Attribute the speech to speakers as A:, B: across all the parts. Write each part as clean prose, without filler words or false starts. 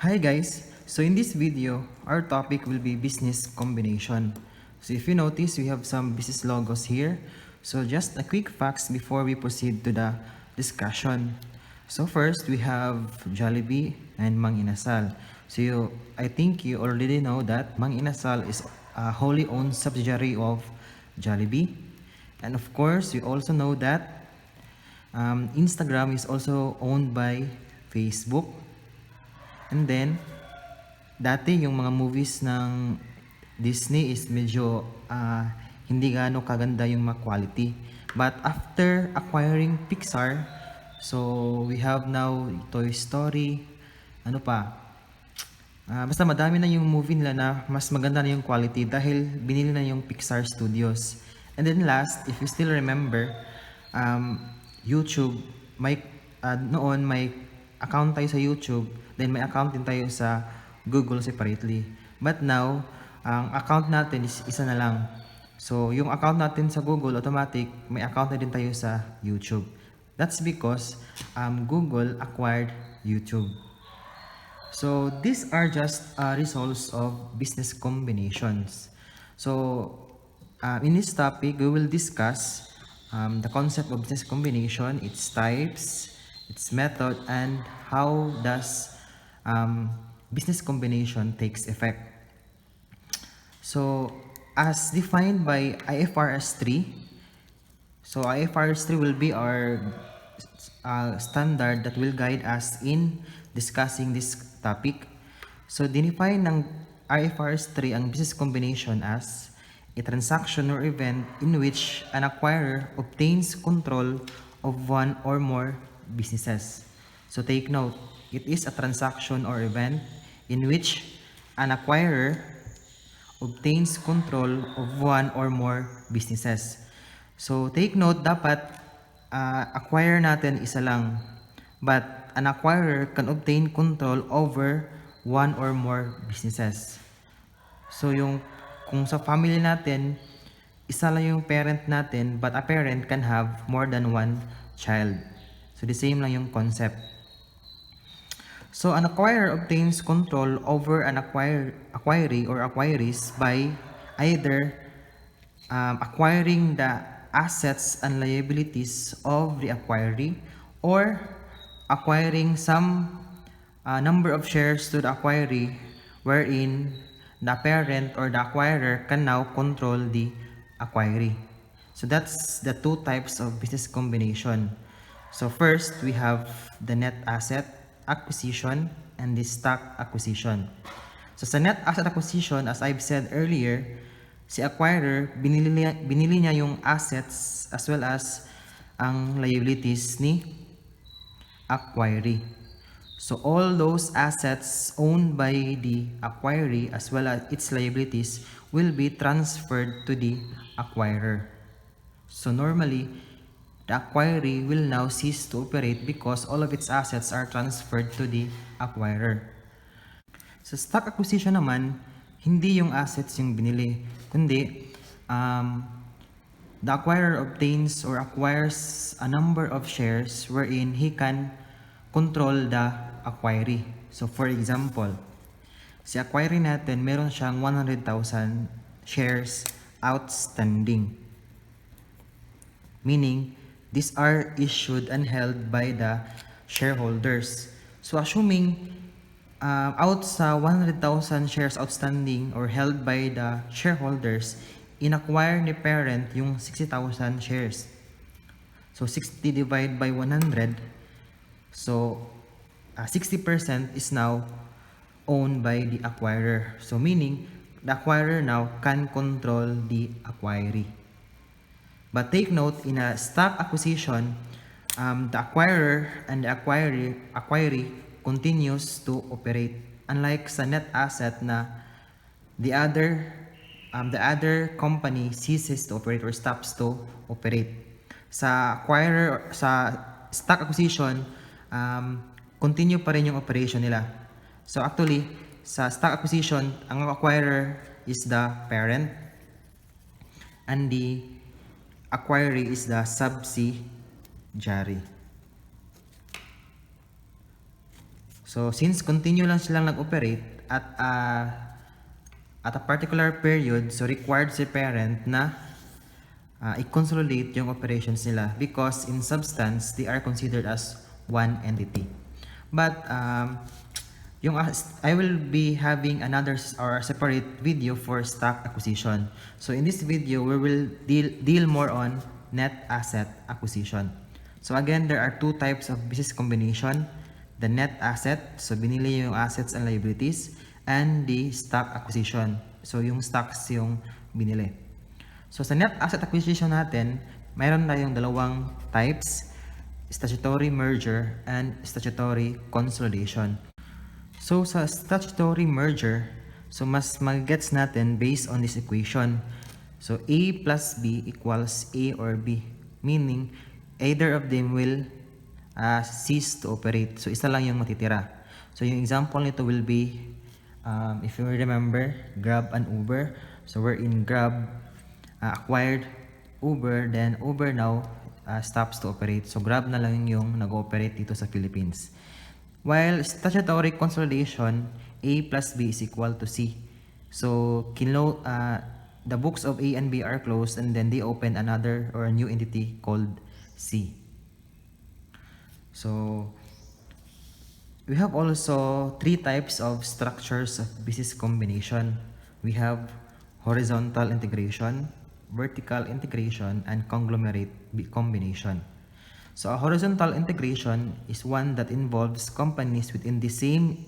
A: Hi guys, so in this video, our topic will be business combination. So if you notice, we have some business logos here. So just a quick facts before we proceed to the discussion. So first, we have Jollibee and Mang Inasal. I think you already know that Mang Inasal is a wholly owned subsidiary of Jollibee. And of course, we also know that Instagram is also owned by Facebook. And then, dati yung mga movies ng Disney is medyo hindi gaano kaganda yung mga quality. But after acquiring Pixar, so we have now Toy Story, ano pa, basta madami na yung movie nila na mas maganda na yung quality dahil binili na yung Pixar Studios. And then last, if you still remember, YouTube, noon may account tayo sa YouTube, then may account din tayo sa Google separately. But now, ang account natin is isa na lang. So, yung account natin sa Google, automatic, may account na din tayo sa YouTube. That's because Google acquired YouTube. So these are just results of business combinations. So in this topic, we will discuss the concept of business combination, its types, its method, and how does business combination takes effect. So as defined by IFRS 3, so IFRS 3 will be our standard that will guide us in discussing this topic. So define ng IFRS 3 ang business combination as a transaction or event in which an acquirer obtains control of one or more businesses. So take note, it is a transaction or event in which an acquirer obtains control of one or more businesses. So take note, dapat acquire natin isa lang. But an acquirer can obtain control over one or more businesses. So kung sa family natin, isa lang yung parent natin, but a parent can have more than one child. So the same lang yung concept. So an acquirer obtains control over an acquiree or acquirees by either acquiring the assets and liabilities of the acquiree or acquiring some number of shares to the acquiree wherein the parent or the acquirer can now control the acquiree. So that's the two types of business combination. So first, we have the net asset acquisition and the stock acquisition. So sa net asset acquisition, as I've said earlier, si acquirer, binili niya yung assets as well as ang liabilities ni acquiree. So all those assets owned by the acquiree as well as its liabilities will be transferred to the acquirer. So normally, the acquiree will now cease to operate because all of its assets are transferred to the acquirer. Sa stock acquisition naman, hindi yung assets yung binili, kundi the acquirer obtains or acquires a number of shares wherein he can control the acquiree. So for example, si acquiree natin meron siyang 100,000 shares outstanding. Meaning, these are issued and held by the shareholders. So assuming out sa 100,000 shares outstanding or held by the shareholders, inacquire ni parent yung 60,000 shares. So 60 divided by 100, so 60% is now owned by the acquirer. So meaning, the acquirer now can control the acquiree. But take note, in a stock acquisition, the acquirer and the acquiree continues to operate. Unlike sa net asset na the other company ceases to operate or stops to operate. Sa acquirer, sa stock acquisition, continue pa rin yung operation nila. So actually, sa stock acquisition, ang acquirer is the parent and the acquiree is the subsidiary. So since continue lang silang nag-operate at a particular period, so required si parent na i-consolidate yung operations nila because in substance, they are considered as one entity. But I will be having another or separate video for stock acquisition. So in this video, we will deal more on net asset acquisition. So again, there are two types of business combination. The net asset, so binili yung assets and liabilities, and the stock acquisition. So yung stocks yung binili. So sa net asset acquisition natin, mayroon tayong dalawang types, statutory merger and statutory consolidation. So sa statutory merger, so mas mag-gets natin based on this equation. So A plus B equals A or B, meaning either of them will cease to operate. So isa lang yung matitira. So yung example nito will be, if you remember, Grab and Uber. So we're in Grab acquired Uber, then Uber now stops to operate. So Grab na lang yung nag-ooperate dito sa Philippines. While statutory consolidation, A plus B is equal to C. So the books of A and B are closed, and then they open another or a new entity called C. So we have also three types of structures of business combination. We have horizontal integration, vertical integration, and conglomerate combination. So a horizontal integration is one that involves companies within the same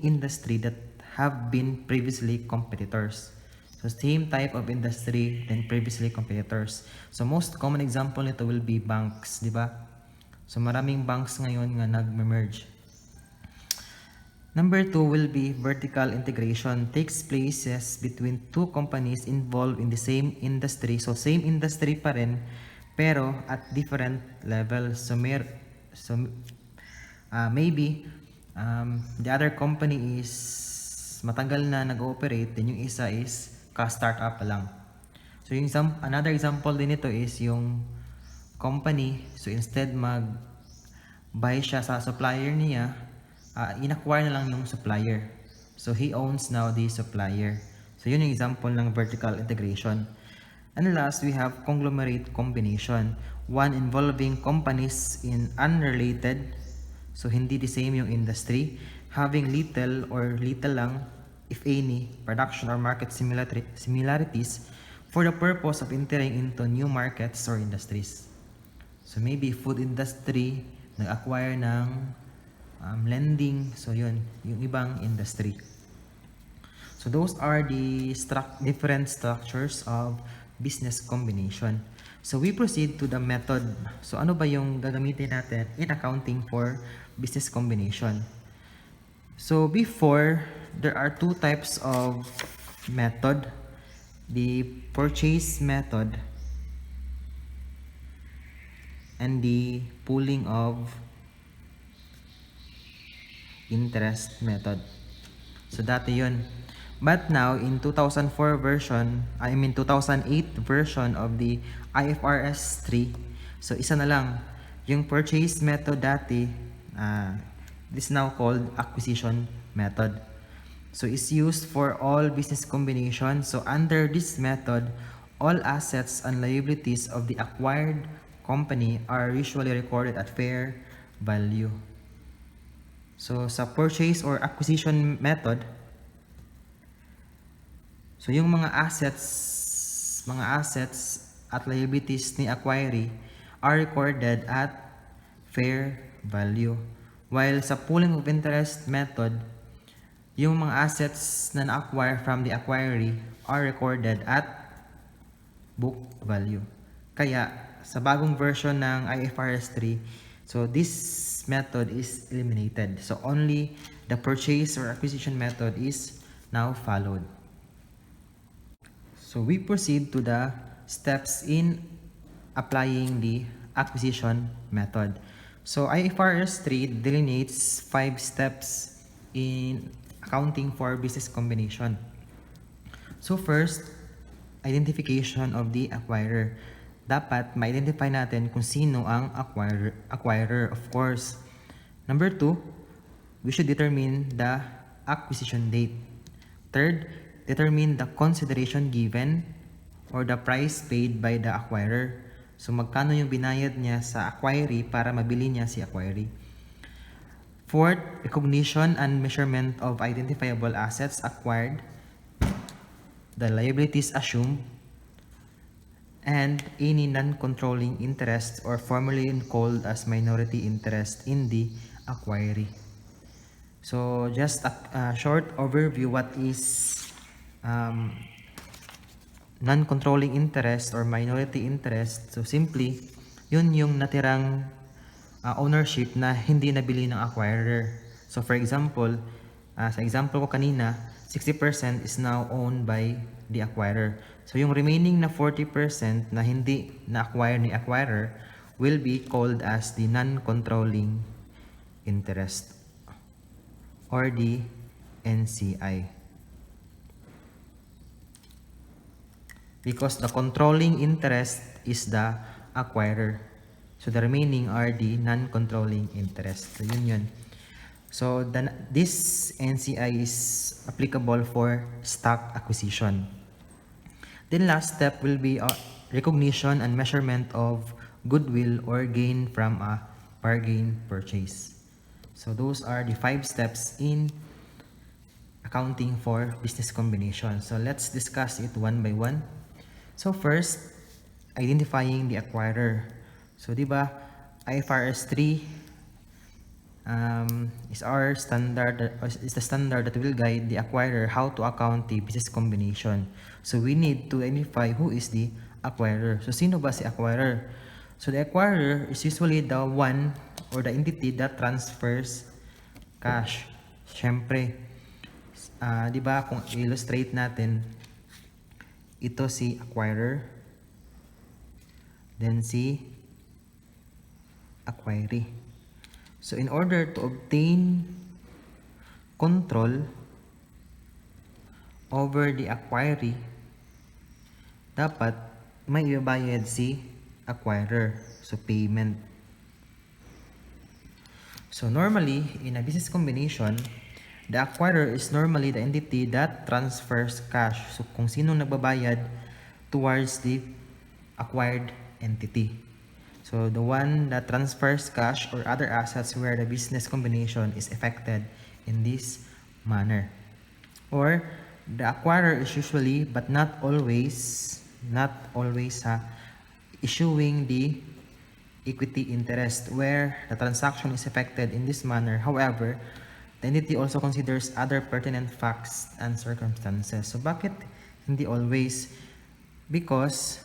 A: industry that have been previously competitors. So same type of industry than previously competitors. So most common example nito will be banks, di ba? So maraming banks ngayon nga nag-merge. Number 2 will be vertical integration. Takes places between two companies involved in the same industry. So same industry pa rin, pero at different levels. So maybe the other company is matagal na nag-ooperate, then yung isa is ka-startup pa lang. So yung another example din ito is yung company, so instead mag-buy siya sa supplier niya, in-acquire na lang yung supplier. So he owns now the supplier. So yun yung example ng vertical integration. And last, we have conglomerate combination. One involving companies in unrelated, so hindi the same yung industry, having little or little lang, if any, production or market similarities for the purpose of entering into new markets or industries. So maybe food industry, nag-acquire ng lending, so yun, yung ibang industry. So those are the different structures of business combination. So we proceed to the method. So ano ba yung gagamitin natin in accounting for business combination? So before, there are two types of method. The purchase method and the pooling of interest method. So dati yun. But now, in 2004 version, 2008 version of the IFRS 3, so isa na lang. Yung purchase method dati, this is now called acquisition method. So it's used for all business combinations. So under this method, all assets and liabilities of the acquired company are usually recorded at fair value. So sa purchase or acquisition method, so yung mga assets at liabilities ni acquiree are recorded at fair value. While sa pooling of interest method, yung mga assets na na-acquire from the acquiree are recorded at book value. Kaya sa bagong version ng IFRS 3, so this method is eliminated. So only the purchase or acquisition method is now followed. So we proceed to the steps in applying the acquisition method. So IFRS 3 delineates 5 steps in accounting for business combination. So first, identification of the acquirer. Dapat ma-identify natin kung sino ang acquirer, of course. Number 2, we should determine the acquisition date. Third, determine the consideration given or the price paid by the acquirer. So magkano yung binayad niya sa acquiree para mabili niya si acquiree. Fourth, recognition and measurement of identifiable assets acquired, the liabilities assumed, and any non-controlling interest or formerly called as minority interest in the acquiree. So just a short overview what is non-controlling interest or minority interest. So simply, yun yung natirang ownership na hindi nabili ng acquirer. So for example, sa example ko kanina, 60% is now owned by the acquirer. So yung remaining na 40% na hindi na-acquire ni acquirer will be called as the non-controlling interest or the NCI. Because the controlling interest is the acquirer. So the remaining are the non-controlling interest. So yun. So this NCI is applicable for stock acquisition. Then last step will be recognition and measurement of goodwill or gain from a bargain purchase. So those are the 5 steps in accounting for business combination. So let's discuss it one by one. So first, identifying the acquirer. So di ba, IFRS 3 is the standard that will guide the acquirer how to account the business combination. So we need to identify who is the acquirer. So sino ba si acquirer? So the acquirer is usually the one or the entity that transfers cash. Syempre, di ba kung illustrate natin, ito si acquirer, then si acquiree. So in order to obtain control over the acquiree, dapat may ibabayad si acquirer. So payment. So normally, in a business combination, the acquirer is normally the entity that transfers cash. So kung sino nagbabayad towards the acquired entity. So the one that transfers cash or other assets where the business combination is effected in this manner. Or the acquirer is usually, but not always, issuing the equity interest where the transaction is effected in this manner. However, the entity also considers other pertinent facts and circumstances. So bakit hindi always? Because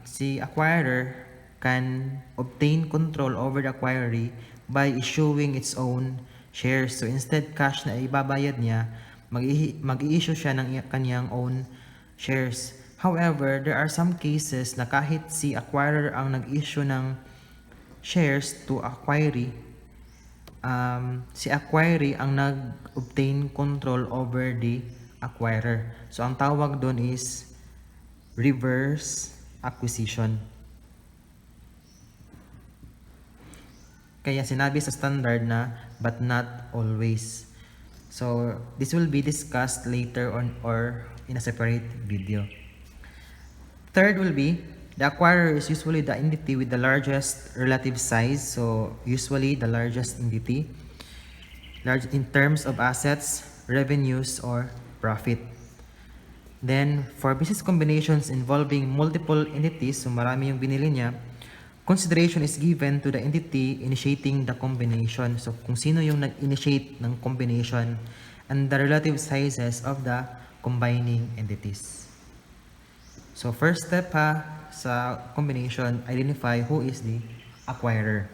A: si acquirer can obtain control over the acquiree by issuing its own shares. So instead cash na ibabayad niya, mag-i-issue siya ng kanyang own shares. However, there are some cases na kahit si acquirer ang nag-issue ng shares to acquiree, si acquiree ang nag-obtain control over the acquirer. So ang tawag doon is reverse acquisition. Kaya sinabi sa standard na but not always. So this will be discussed later on or in a separate video. Third will be the acquirer is usually the entity with the largest relative size. So usually the largest entity, large in terms of assets, revenues, or profit. Then for business combinations involving multiple entities, so marami yung binili niya, consideration is given to the entity initiating the combination. So kung sino yung nag-initiate ng combination and the relative sizes of the combining entities. So first step sa combination, identify who is the acquirer.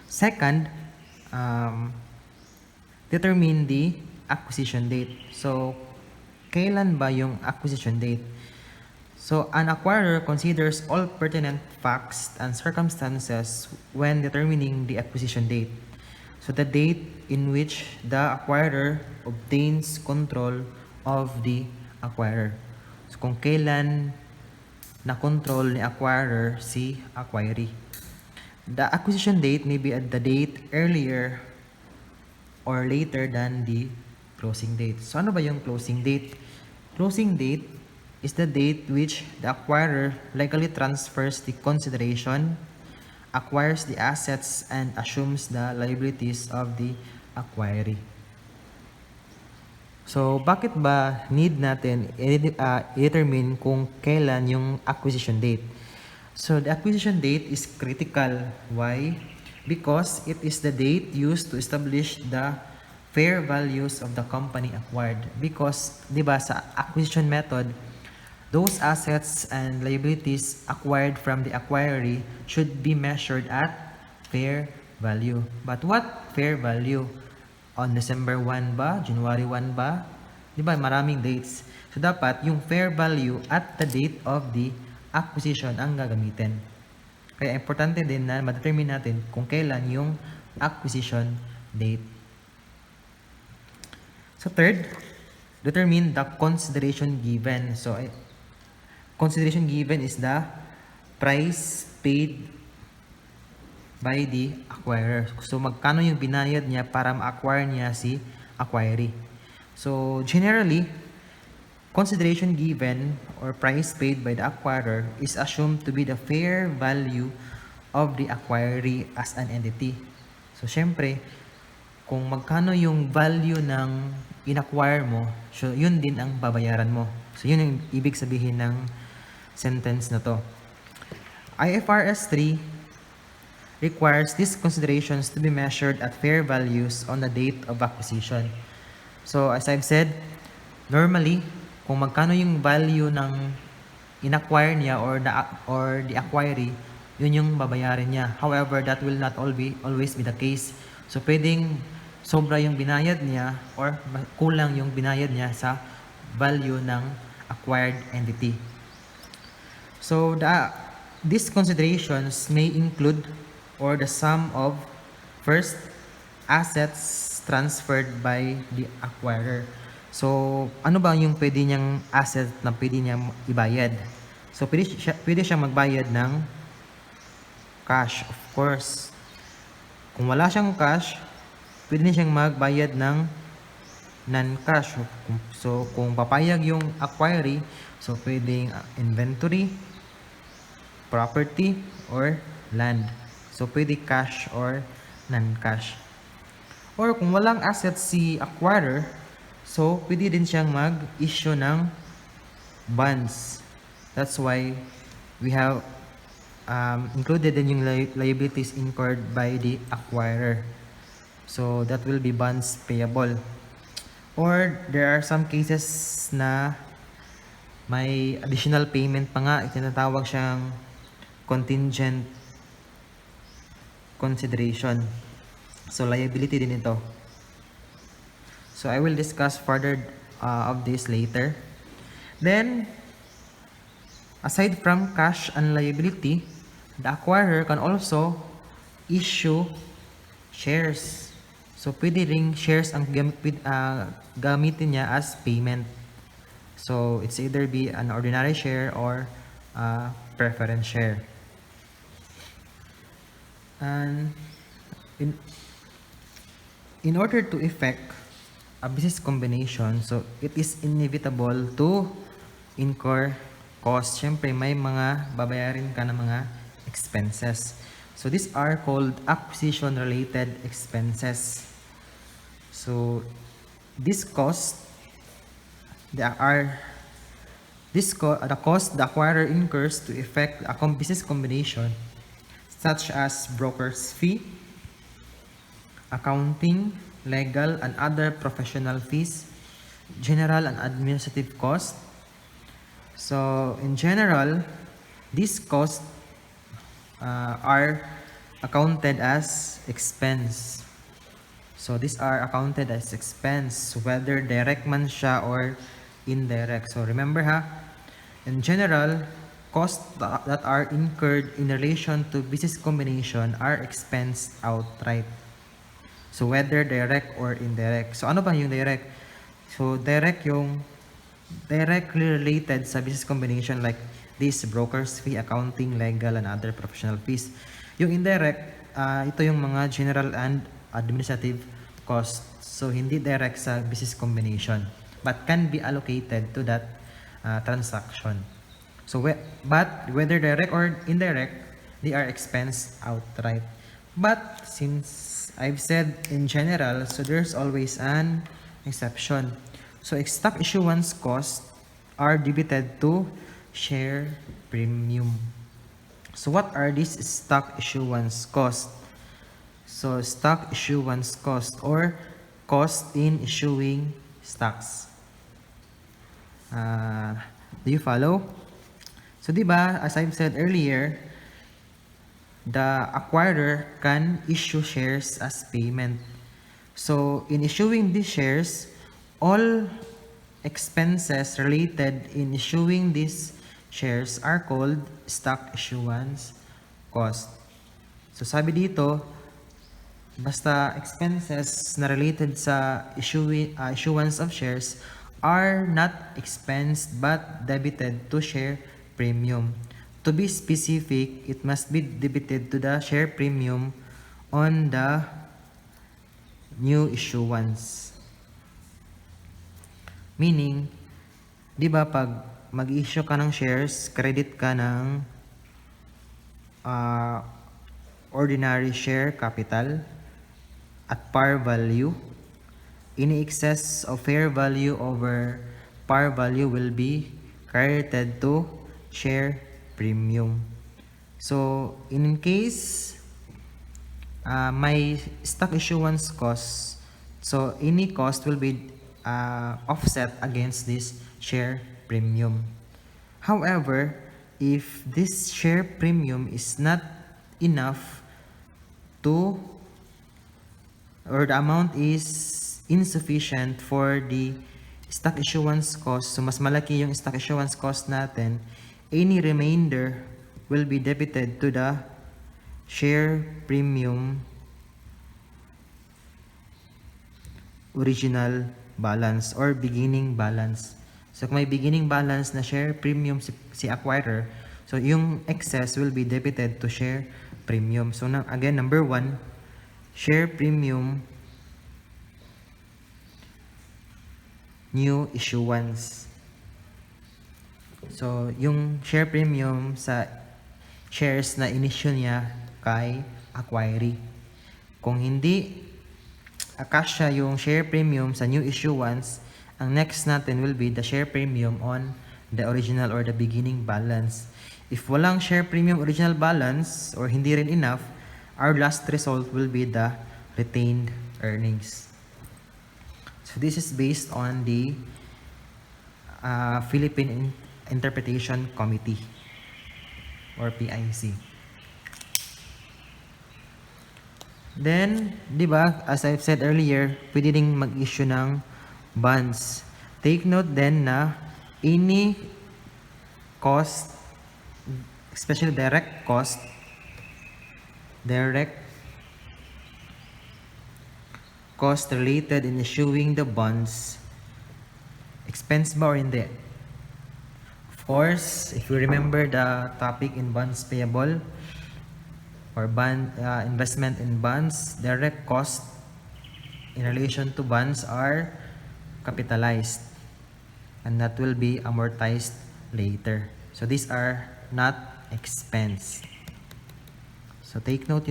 A: Second, determine the acquisition date. So kailan ba yung acquisition date? So an acquirer considers all pertinent facts and circumstances when determining the acquisition date. So the date in which the acquirer obtains control of the acquirer. So kung kailan na-control ni acquirer si acquiree. The acquisition date may be at the date earlier or later than the closing date. So ano ba yung closing date? Closing date is the date which the acquirer legally transfers the consideration, acquires the assets, and assumes the liabilities of the acquiree. So, bakit ba need natin i-determine kung kailan yung acquisition date? So, the acquisition date is critical. Why? Because it is the date used to establish the fair values of the company acquired. Because, di ba, sa acquisition method, those assets and liabilities acquired from the acquiree should be measured at fair value. But what fair value? On December 1 ba? January 1 ba? Di ba? Maraming dates. So, dapat yung fair value at the date of the acquisition ang gagamitin. Kaya importante din na ma-determine natin kung kailan yung acquisition date. So, third, determine the consideration given. So, consideration given is the price paid by the acquirer. So, magkano yung binayad niya para ma-acquire niya si acquiree. So, generally, consideration given or price paid by the acquirer is assumed to be the fair value of the acquiree as an entity. So, syempre, kung magkano yung value ng in-acquire mo, so yun din ang babayaran mo. So, yun yung ibig sabihin ng sentence na to. IFRS 3 requires these considerations to be measured at fair values on the date of acquisition. So, as I've said, normally, kung magkano yung value ng in-acquire niya or the acquiree, yun yung babayarin niya. However, that will not always be the case. So, pwedeng sobra yung binayad niya or kulang yung binayad niya sa value ng acquired entity. So, these considerations may include or the sum of first assets transferred by the acquirer. So, ano ba yung pwede niyang asset na pwede niya ibayad? So, pwede siya magbayad ng cash, of course. Kung wala siyang cash, pwede siyang magbayad ng non-cash. So, kung papayag yung acquiree, so pwedeng inventory, property, or land. So, pwede cash or non-cash. Or kung walang asset si acquirer, so pwede din siyang mag-issue ng bonds. That's why we have included din yung liabilities incurred by the acquirer. So, that will be bonds payable. Or there are some cases na may additional payment pa nga, itinatawag siyang contingent consideration. So, liability din ito. So, I will discuss further of this later. Then, aside from cash and liability, the acquirer can also issue shares. So, pwede ring shares ang gamitin niya as payment. So, it's either be an ordinary share or preference share. And in order to effect a business combination, so it is inevitable to incur costs. Siyempre, may mga babayarin ka na mga expenses. So, these are called acquisition-related expenses. So, this cost, the cost the acquirer incurs to effect a business combination, such as broker's fee, accounting, legal, and other professional fees, general and administrative costs. So, in general, these costs are accounted as expense. So, these are accounted as expense, whether direct man siya or indirect. So, remember ha, in general, costs that are incurred in relation to business combination are expensed outright. So, whether direct or indirect. So, ano ba yung direct? So, direct yung directly related sa business combination like this, broker's fee, accounting, legal, and other professional fees. Yung indirect, ito yung mga general and administrative costs. So, hindi direct sa business combination, but can be allocated to that transaction. So, but whether direct or indirect, they are expensed outright. But since I've said in general, so there's always an exception. So, stock issuance costs are debited to share premium. So, what are these stock issuance costs? So, stock issuance cost or cost in issuing stocks. Do you follow? So, di ba, as I've said earlier, the acquirer can issue shares as payment. So, in issuing these shares, all expenses related in issuing these shares are called stock issuance cost. So, sabi dito, basta expenses na related sa issuance of shares are not expensed but debited to share premium. To be specific, it must be debited to the share premium on the new issuance. Meaning, di ba pag mag-issue ka ng shares, credit ka ng ordinary share capital at par value, any excess of fair value over par value will be credited to share premium. So, in case may stock issuance costs, so any cost will be offset against this share premium. However, if this share premium is not enough to, or the amount is insufficient for the stock issuance cost, so mas malaki yung stock issuance cost natin, any remainder will be debited to the share premium original balance or beginning balance. So kung may beginning balance na share premium si acquirer, so yung excess will be debited to share premium. So again, number 1, share premium new issuance. So, yung share premium sa shares na inisyu niya kay acquiree. Kung hindi akasya yung share premium sa new issuance, ang next natin will be the share premium on the original or the beginning balance. If walang share premium original balance or hindi rin enough, our last result will be the retained earnings. So this is based on the Philippine Interpretation Committee or PIC. Then, di ba, as I've said earlier, pwede ding mag-issue ng bonds. Take note then na any cost, especially direct cost related in issuing the bonds, expense ba or hindi? Of course, if you remember the topic in bonds payable or bond investment in bonds, direct cost in relation to bonds are capitalized and that will be amortized later. So these are not expense. So take note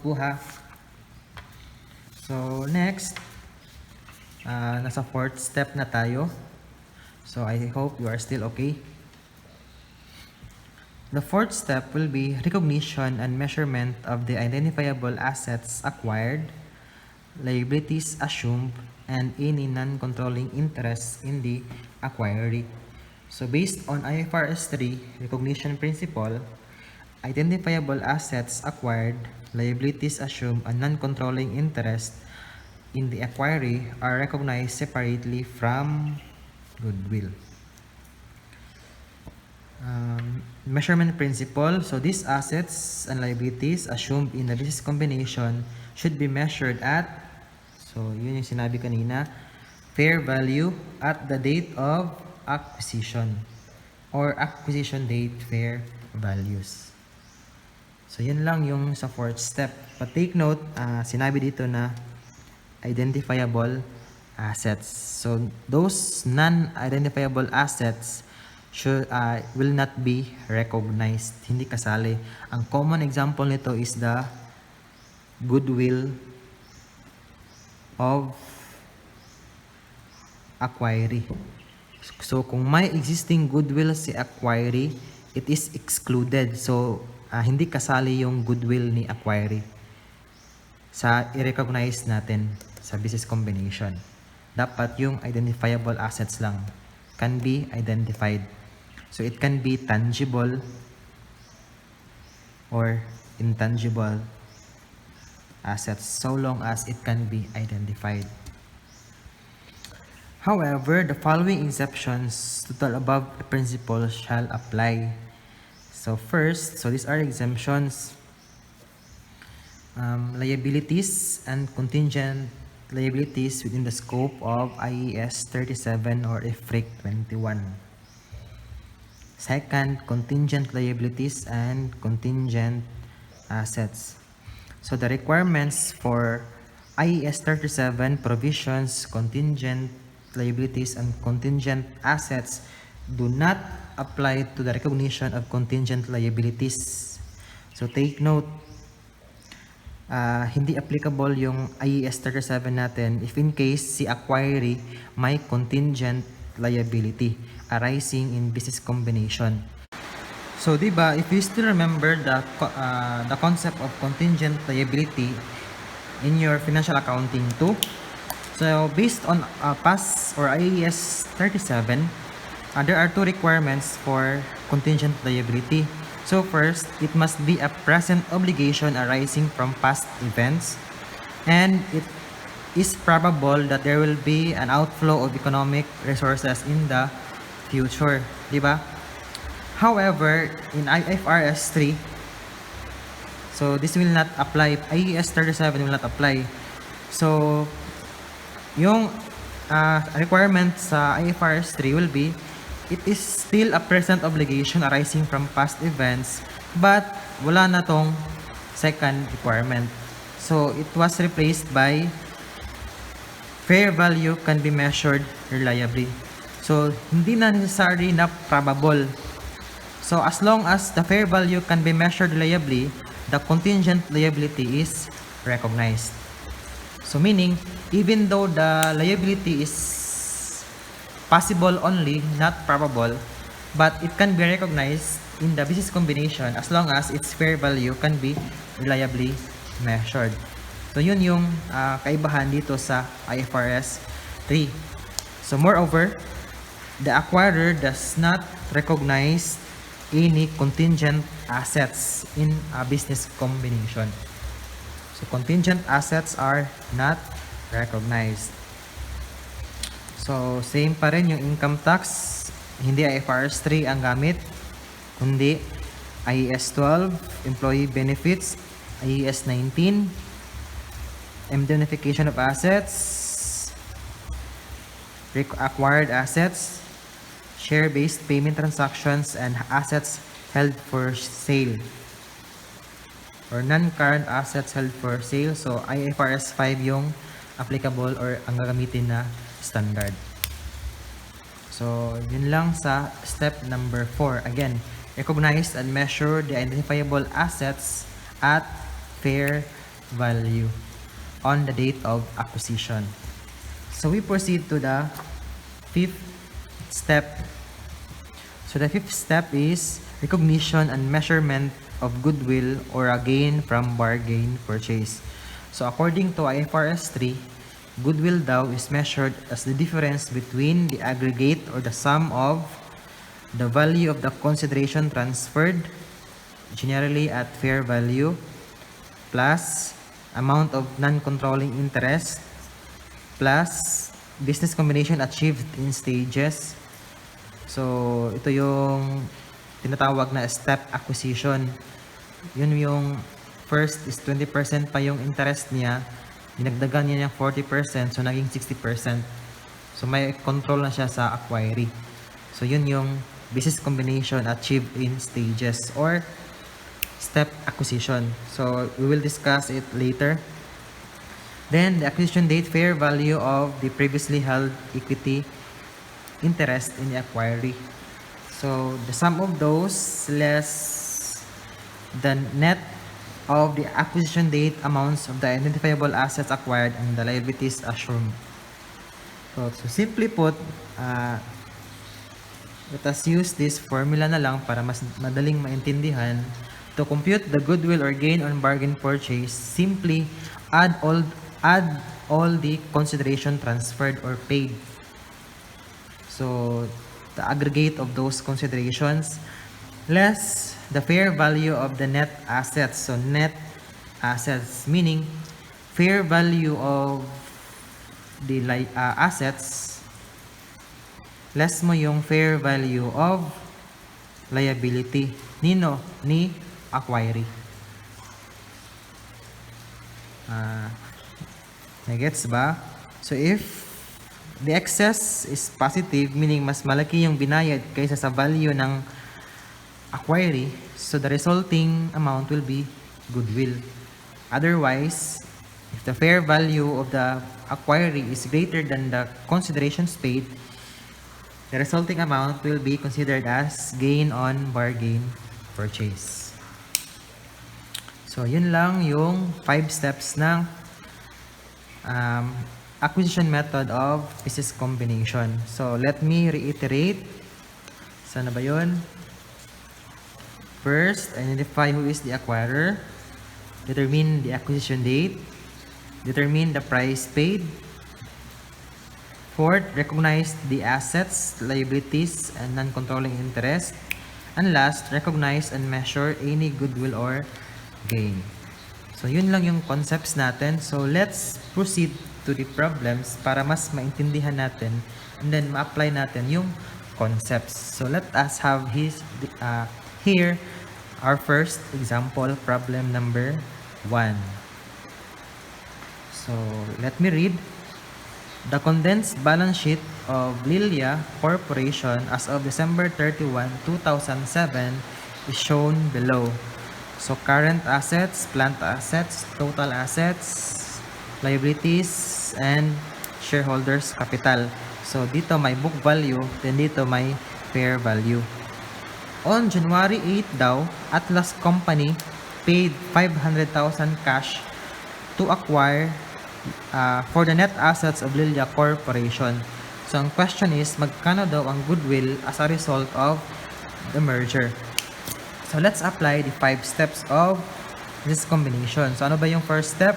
A: po ha. So next, nasa 4th step na tayo. So I hope you are still okay. The 4th step will be recognition and measurement of the identifiable assets acquired, liabilities assumed, and any non-controlling interest in the acquiree. So based on IFRS 3 recognition principle, identifiable assets acquired, liabilities assumed, and non-controlling interest in the acquiree are recognized separately from goodwill. Measurement principle. So these assets and liabilities assumed in the business combination should be measured at, so yun yung sinabi kanina, fair value at the date of acquisition or acquisition date fair values. So yun lang yung sa 4th step. But take note, sinabi dito na non-identifiable assets. So those non-identifiable assets will not be recognized, hindi kasali. Ang common example nito is the goodwill of acquiree. So kung may existing goodwill si acquiree, it is excluded. So hindi kasali yung goodwill ni acquiree sa i-recognize natin sa business combination. Dapat yung identifiable assets lang can be identified. So it can be tangible or intangible assets so long as it can be identified. However, the following exceptions to the above principles shall apply. So first, these are exemptions. Liabilities and contingent liabilities within the scope of IAS 37 or IFRIC 21. Second, contingent liabilities and contingent assets. So the requirements for IAS 37 provisions, contingent liabilities and contingent assets do not apply to the recognition of contingent liabilities. So take note, hindi applicable yung IAS 37 natin if in case si acquiree may contingent liability arising in business combination. So diba, if you still remember the concept of contingent liability in your financial accounting 2, so based on PAS or IAS 37, there are two requirements for contingent liability. So first, it must be a present obligation arising from past events, and it is probable that there will be an outflow of economic resources in the future, diba? However, in IFRS 3, so this will not apply. IAS 37 will not apply. So yung requirement sa IFRS 3 will be, it is still a present obligation arising from past events, but wala na tong second requirement. So it was replaced by fair value can be measured reliably. So hindi na necessary na probable. So as long as the fair value can be measured reliably, the contingent liability is recognized. So meaning, even though the liability is possible only, not probable, but it can be recognized in the business combination as long as its fair value can be reliably measured. So yun yung kaibahan dito sa IFRS 3. So moreover, the acquirer does not recognize any contingent assets in a business combination. So contingent assets are not recognized. So same pa rin yung income tax, hindi IFRS 3 ang gamit, kundi IAS 12, employee benefits, IAS 19, indemnification of assets, acquired assets, share-based payment transactions, and assets held for sale or non-current assets held for sale. So IFRS 5 yung applicable or ang gagamitin na standard. So yun lang sa step number 4. Again, recognize and measure the identifiable assets at fair value on the date of acquisition. So we proceed to the 5th step. So the 5th step is recognition and measurement of goodwill or a gain from bargain purchase. So according to IFRS 3, goodwill daw is measured as the difference between the aggregate or the sum of the value of the consideration transferred, generally at fair value, plus amount of non-controlling interest, plus business combination achieved in stages. So ito yung tinatawag na step acquisition. Yun yung first is 20% pa yung interest niya, dinagdagan niya ng 40%, so naging 60%. So may control na siya sa acquiree. So yun yung business combination achieved in stages or step acquisition. So we will discuss it later. Then the acquisition date, fair value of the previously held equity interest in the acquiry. So the sum of those less the net of the acquisition date amounts of the identifiable assets acquired and the liabilities assumed. So simply put, let us use this formula na lang para mas madaling maintindihan. To compute the goodwill or gain on bargain purchase, simply add all the consideration transferred or paid. So the aggregate of those considerations less the fair value of the net assets. So net assets meaning fair value of the assets less mo yung fair value of liability ni acquiry. Nagets ba? So if the excess is positive, meaning mas malaki yung binayad kaysa sa value ng acquiry, so the resulting amount will be goodwill. Otherwise, if the fair value of the acquiry is greater than the considerations paid, the resulting amount will be considered as gain on bargain purchase. So, yun lang yung 5 steps ng acquisition method of business combination. So, let me reiterate. Sana ba yun? First, identify who is the acquirer. Determine the acquisition date. Determine the price paid. Fourth, recognize the assets, liabilities, and non-controlling interest. And last, recognize and measure any goodwill or gain. So, yun lang yung concepts natin. So, let's proceed to the problems para mas maintindihan natin and then ma-apply natin yung concepts. So, let us have here our first example, problem number 1. So, let me read. The condensed balance sheet of Lilia Corporation as of December 31, 2007 is shown below. So, current assets, plant assets, total assets, liabilities, and shareholders' capital. So, dito may book value, then dito may fair value. On January 8 daw, Atlas Company paid 500,000 cash to acquire for the net assets of Lilia Corporation. So, ang question is, magkano daw ang goodwill as a result of the merger? So, let's apply the 5 steps of this combination. So, ano ba yung first step?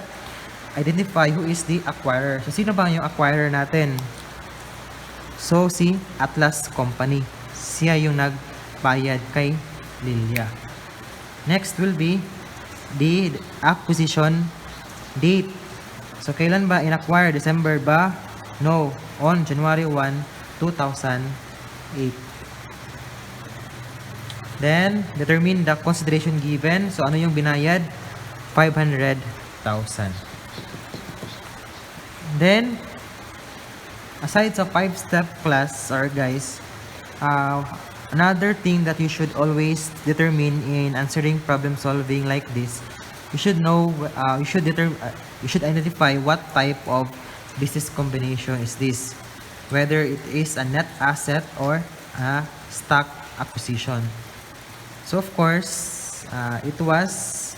A: Identify who is the acquirer. So, sino ba yung acquirer natin? So, si Atlas Company. Siya yung nagbayad kay Lilia. Next will be the acquisition date. So, kailan ba in-acquire? December ba? No. On January 1, 2008. Then, determine the consideration given. So, ano yung binayad? 500,000. Then, aside sa 5-step class, guys, another thing that you should always determine in answering problem solving like this, you should know, you should identify what type of business combination is this, whether it is a net asset or a stock acquisition. So of course, it was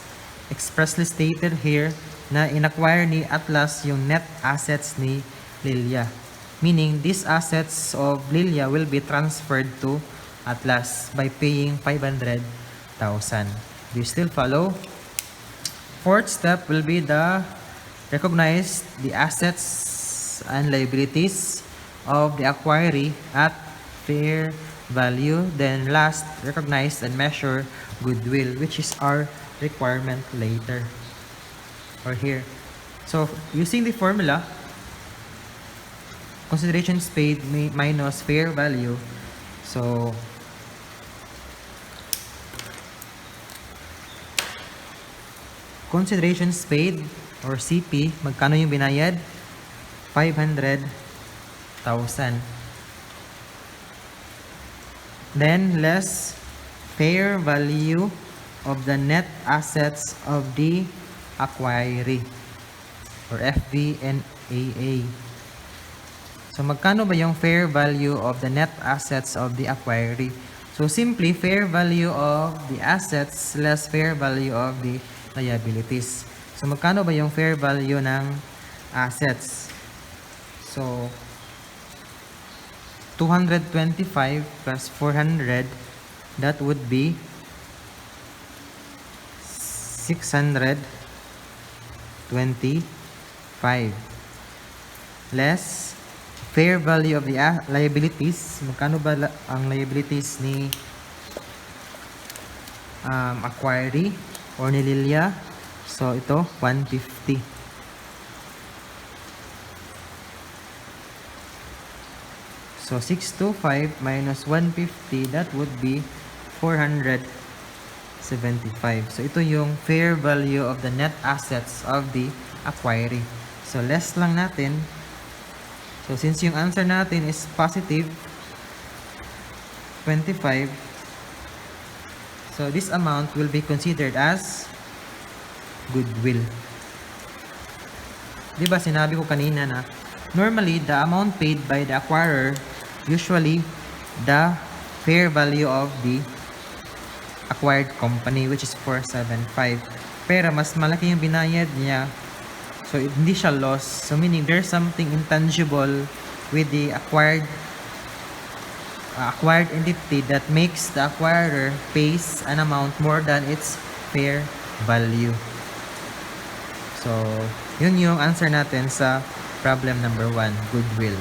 A: expressly stated here na inacquire ni Atlas yung net assets ni Lilia. Meaning, these assets of Lilia will be transferred to Atlas by paying 500,000. Do you still follow? Fourth step will be the recognize the assets and liabilities of the acquiree at fair value. Then last, recognize and measure goodwill, which is our requirement later or here. So using the formula, considerations paid minus fair value. So considerations paid or CP, magkano yung binayad? 500,000. Then less fair value of the net assets of the acquiree. or FVNAA. So magkano ba yung fair value of the net assets of the acquiree? So simply, fair value of the assets less fair value of the liabilities. So magkano ba yung fair value ng assets? So 225 plus 400, that would be 625 less fair value of the liabilities. Magkano ba ang liabilities ni acquiree or ni Lilia? So ito 150. So 625 minus 150, that would be 475. So ito yung fair value of the net assets of the acquiree. So less lang natin. So since yung answer natin is positive 25, so this amount will be considered as goodwill. Diba sinabi ko kanina na normally the amount paid by the acquirer usually the fair value of the acquired company, which is 475. Pero mas malaki yung binayad niya, so hindi siya loss. So meaning there's something intangible with the acquired entity that makes the acquirer pays an amount more than its fair value. So yun yung answer natin sa problem number 1, goodwill.